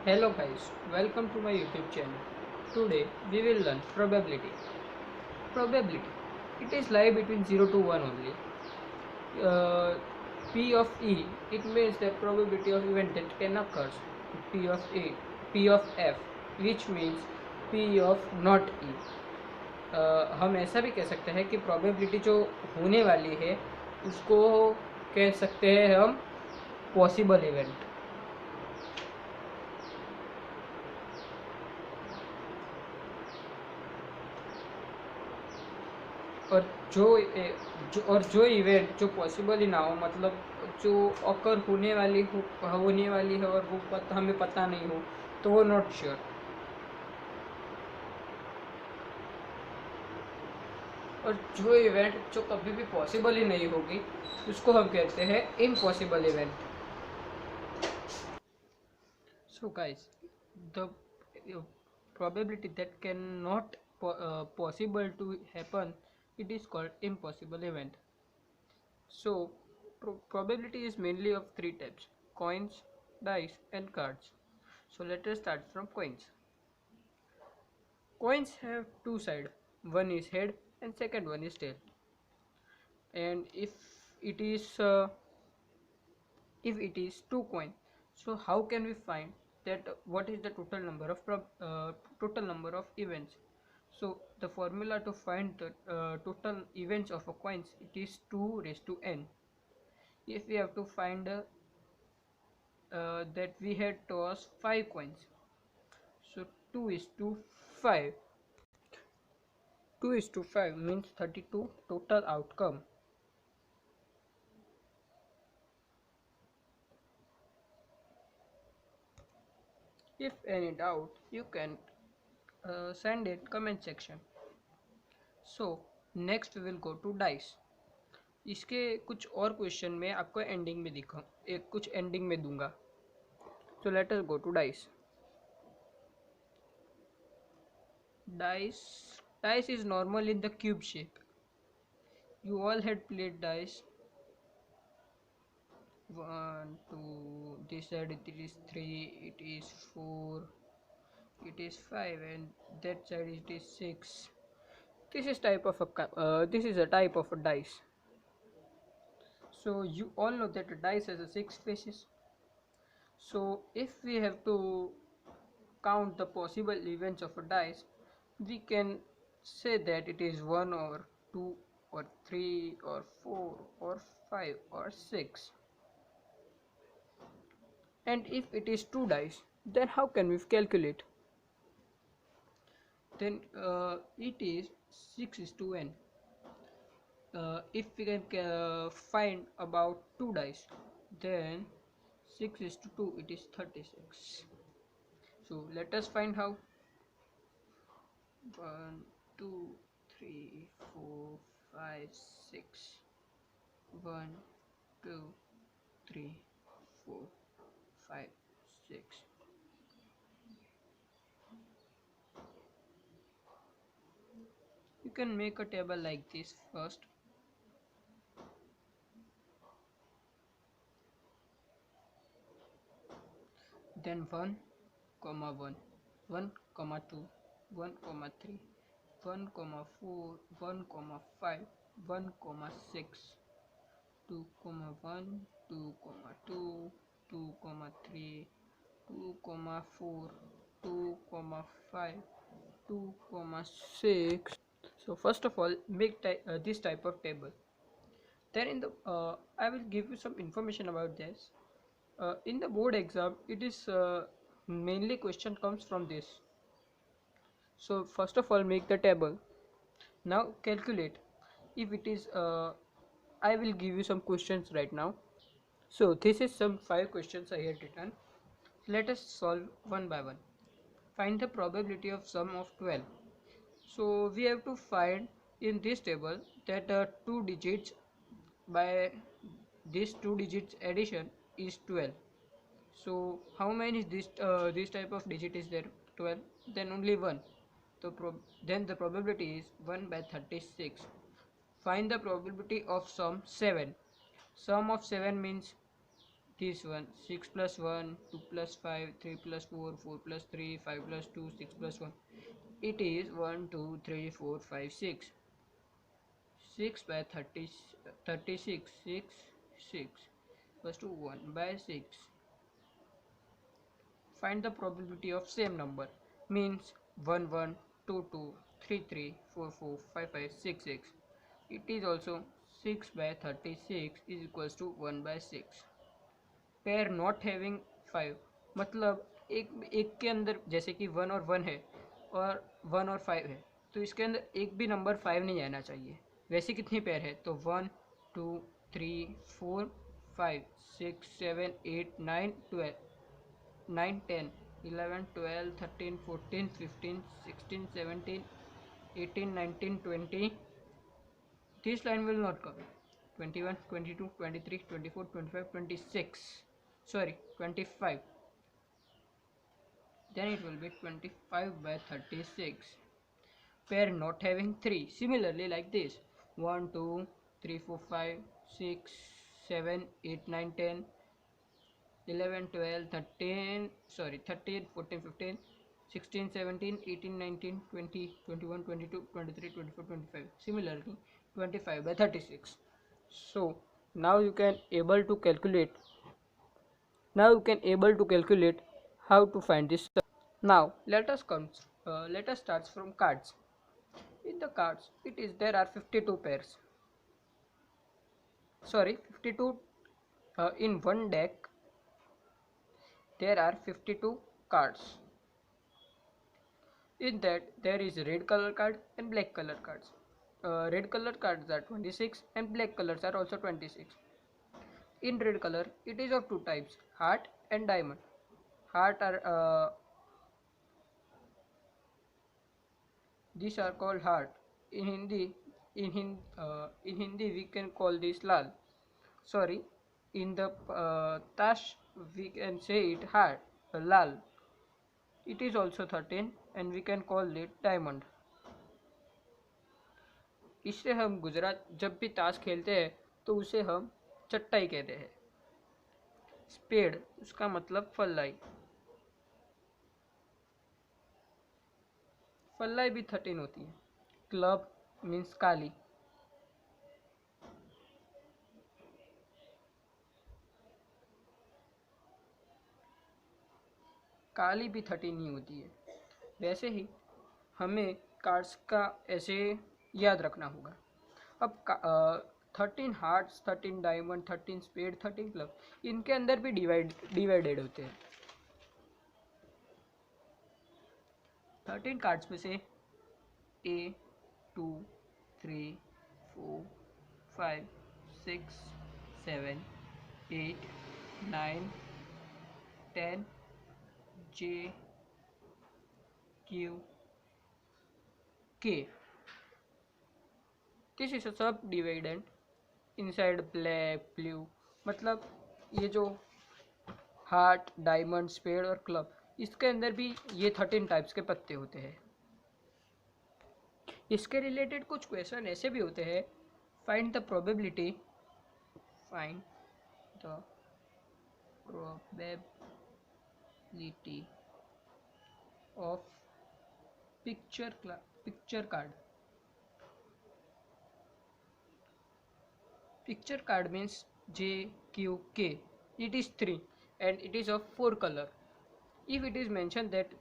Hello guys, welcome to my YouTube channel. Today we will learn probability. Probability. It is lie between 0 to 1 only. Uh, P of E. It means the probability of event that can occur. P of E. P of F. Which means P of not E. हम ऐसा भी कह सकते हैं कि probability जो होने वाली है उसको कह सकते हैं हम possible event. और जो इवेंट जो पॉसिबल ही ना हो, मतलब जो ऑकर होने वाली है और वो हमें पता नहीं हो, तो वो नॉट श्योर। और जो इवेंट जो कभी भी पॉसिबल ही नहीं होगी उसको हम कहते हैं impossible event. So guys, the probability that cannot possible to happen, it is called impossible event. So, probability is mainly of three types: coins, dice, and cards. So, let us start from coins. Coins have two sides, one is head and second one is tail. And it is if it is two coins, so how can we find that what is the total number of events? So the formula to find the total events of a coins, it is 2 raised to n. If we have to find that we had tossed 5 coins, so 2 is to 5. 2 is to 5 means 32 total outcome. If any doubt, you can send it comment section. So next we will go to dice. इसके कुछ और question में आपको ending में दिखा एक कुछ ending में दूंगा. So let us go to dice. Dice is normal in the cube shape. You all had played dice. 1 2, this side it is 3, it is 4, it is 5, and that side it is 6. This is a type of a dice. So you all know that a dice has a 6 faces. So if we have to count the possible events of a dice, we can say that it is 1 or 2 or 3 or 4 or 5 or 6. And if it is 2 dice, then how can we calculate? Then it is 6 is to n. If we can find about 2 dice, then 6 is to 2, it is 36. So let us find how. 1 2 3 4 5 6. 1 2 3 4 5 6. You can make a table like this first. Then 1 comma 1, 1 comma 2, 1 comma 3, 1 comma 4, 1 comma 5, 1 comma 6, 2 comma 1, 2 comma 2, 2 comma 3, 2 comma 4, 2 comma 5, 2 comma 6. So first of all, make this type of table. Then I will give you some information about this. In the board exam, it is mainly question comes from this. So first of all, make the table. Now calculate. If it is, I will give you some questions right now. So this is some 5 questions I had written. Let us solve one by one. Find the probability of sum of 12. So we have to find in this table that two digits by this two digits addition is 12. So how many this type of digit is there? 12. Then only one. So then the probability is 1 by 36. Find the probability of sum 7. Sum of 7 means this one 6 plus 1, 2 plus 5, 3 plus 4, 4 plus 3, 5 plus 2, 6 plus 1. It is 1, 2, 3, 4, 5, 6. 6 by 30, 36, 6, 6 equals to 1 by 6. Find the probability of same number. Means 1, 1, 2, 2, 3, 3, 4, 4, 5, 5, 6, 6. It is also 6 by 36 is equals to 1 by 6. Pair not having 5 मतलब एक के अंदर जैसे कि 1 और 1 है और 1 और 5 है, तो इसके अंदर एक भी नंबर 5 नहीं आना चाहिए। वैसे कितनी पेयर है तो 1 2 3 4 5 6 7 8 9 12 9 10 11 12 13 14 15 16 17 18 19 20. This line will not come. 21 22 23 24 25 26, sorry 25, then it will be 25 by 36. Pair not having 3, similarly like this 1 2 3 4 5 6 7 8 9 10 11 12 13, sorry 13 14 15 16 17 18 19 20 21 22 23 24 25, similarly 25 by 36. So now you can able to calculate how to find this. Now let us start from cards. In the cards it is there are 52 pairs, sorry 52, in one deck there are 52 cards. In that there is red color card and black color cards. Red color cards are 26 and black colors are also 26. In red color it is of two types, heart and diamond. Heart are these are called heart. In Hindi, in Hindi we can call this lal. Sorry, in the tash we can say it heart, lal. It is also 13 and we can call it diamond. इससे हम गुजरात जब भी ताश खेलते हैं तो उसे हम चट्टाई कहते हैं। स्पेड उसका मतलब फल्लाई। फल्लाई भी 13 होती है। क्लब मीन्स काली। काली भी 13 ही होती है। वैसे ही हमें कार्ड्स का ऐसे याद रखना होगा। अब 13 हार्ट्स, 13 डायमंड, 13 स्पेड, 13 क्लब, इनके अंदर भी डिवाइडेड होते हैं। 13 कार्ड्स में से A 2 3 4 5 6 7 8 9 10 J Q K. This is a सब डिवाइडेंट इनसाइड ब्लैक ब्लू। मतलब ये जो हार्ट, डायमंड, स्पेड और क्लब, इसके अंदर भी ये 13 टाइप्स के पत्ते होते हैं। इसके रिलेटेड कुछ क्वेश्चन ऐसे भी होते हैं, find the probability of picture card. Picture card means JQK. It is 3 and it is of 4 color. If it is mentioned that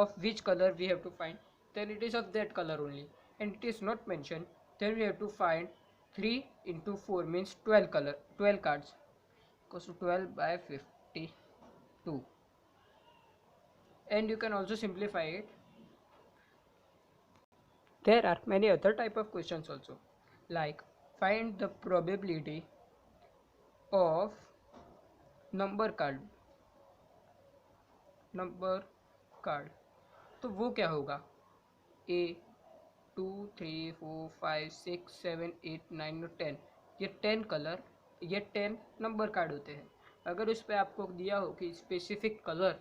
of which color we have to find, then it is of that color only. And it is not mentioned, then we have to find 3 into 4 means 12 cards equals to 12 by 52. And you can also simplify it. There are many other type of questions also, like find the probability of number card. तो वो क्या होगा, A 2 3 4 5 6 7 8 9 और 10, ये 10 colour, ये 10 number card होते हैं। अगर उस पर आपको दिया हो कि स्पेसिफिक कलर,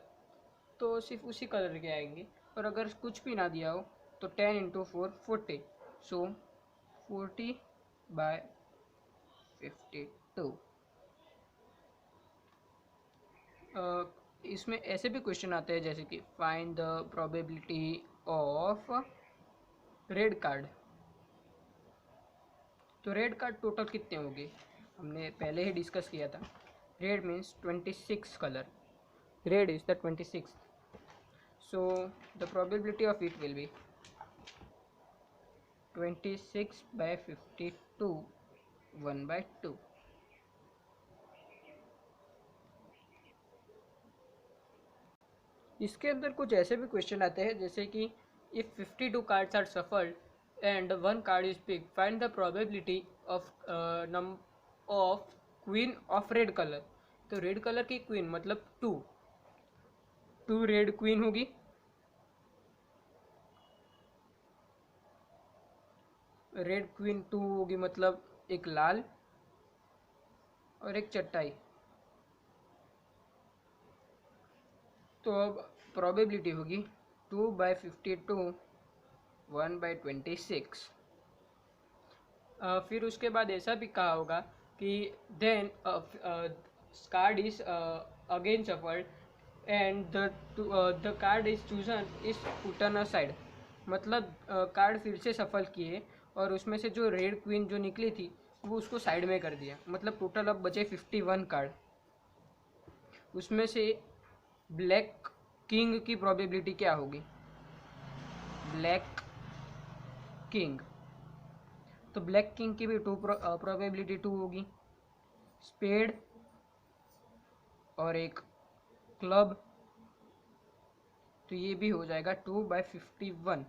तो सिर्फ उसी कलर के आएंगे, और अगर कुछ भी ना दिया हो तो 10 into 4 40, सो 40 by 52. इसमें ऐसे भी क्वेश्चन आते हैं जैसे कि find the probability of red card. तो रेड कार्ड टोटल कितने होंगे, हमने पहले ही डिस्कस किया था। Red means 26 colour, red is the 26, so the probability of it will be 26 by 52 1/2। इसके अंदर कुछ ऐसे भी क्वेश्चन आते हैं जैसे कि if 52 cards are shuffled and one card is pick, find the probability of of queen of red colour. तो रेड कलर की क्वीन मतलब टू रेड क्वीन होगी, रेड क्वीन 2 होगी, मतलब एक लाल और एक चटाई। तो अब प्रोबेबिलिटी होगी 2/52 1/26। फिर उसके बाद ऐसा भी कहा होगा कि then card is again shuffled and the card is chosen is put on aside. मतलब कार्ड फिर से सफल किए और उसमें से जो रेड क्वीन जो निकली थी वो उसको साइड में कर दिया। मतलब टोटल अब बचे 51 कार्ड। उसमें से ब्लैक किंग की प्रोबेबिलिटी क्या होगी, ब्लैक किंग, तो ब्लैक किंग की भी प्रोबेबिलिटी 2 होगी। स्पेड और एक क्लब, तो ये भी हो जाएगा 2/51।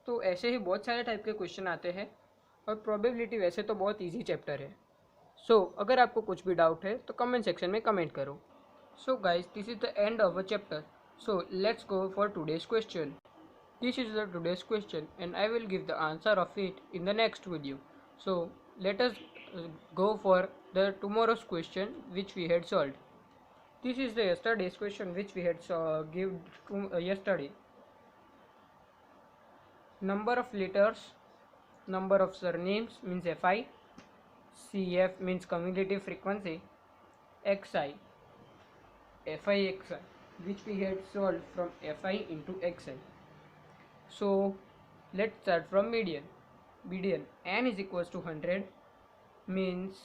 तो ऐसे ही बहुत सारे टाइप के क्वेश्चन आते हैं और प्रोबेबिलिटी वैसे तो बहुत इजी चैप्टर है। सो अगर आपको कुछ भी डाउट है तो कमेंट सेक्शन में कमेंट करो। So guys, this is the end of a chapter, so let's go for today's question. This is the today's question and I will give the answer of it in the next video. So let us go for the tomorrow's question which we had solved. This is the yesterday's question which we had given yesterday. Number of letters, number of surnames means Fi, CF means cumulative frequency, Xi, Fi which we had solved from Fi into Xi. So let's start from median. Median n is equals to 100 means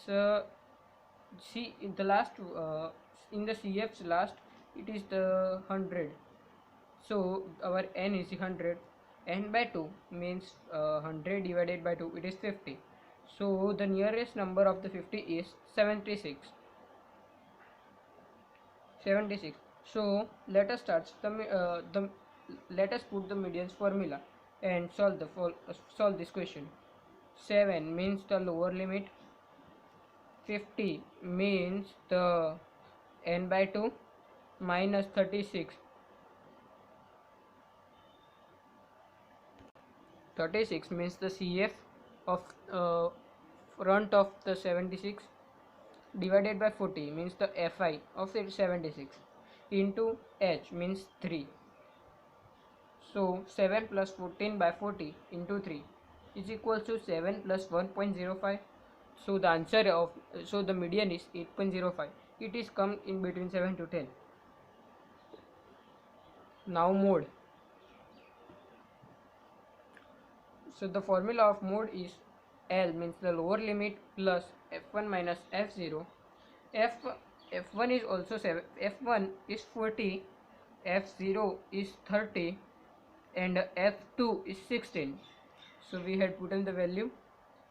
see in the last in the CF's last it is the 100, so our n is 100. N by 2 means 100 divided by 2, it is 50. So the nearest number of the 50 is 76. So let us start let us put the medians formula and solve this question. 7 means the lower limit, 50 means the n by 2 minus 36. 36 means the CF of front of the 76 divided by 40 means the Fi of the 76 into H means 3. So 7 plus 14 by 40 into 3 is equals to 7 plus 1.05. So the answer of the median is 8.05. It is come in between 7 to 10. Now mode. So the formula of mode is L means the lower limit plus f1 minus f0. F1 is also 7, f1 is 40, f0 is 30 and f2 is 16. So we had put in the value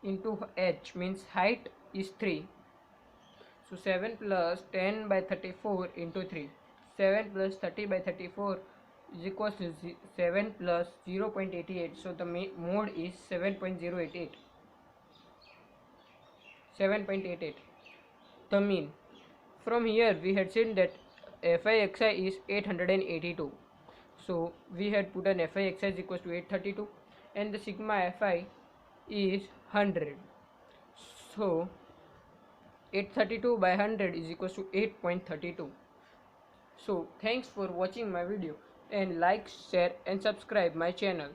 into h means height is 3. So 7 plus 10 by 34 into 3. 7 plus 30 by 34 is equals to 7 plus 0.88. So the mode is 7.088. 7.88. The mean. From here we had seen that Fi(xi) is 882. So we had put an Fi(xi) is equals to 832 and the sigma Fi is 100. So 832 by 100 is equals to 8.32. So thanks for watching my video and like, share and subscribe my channel.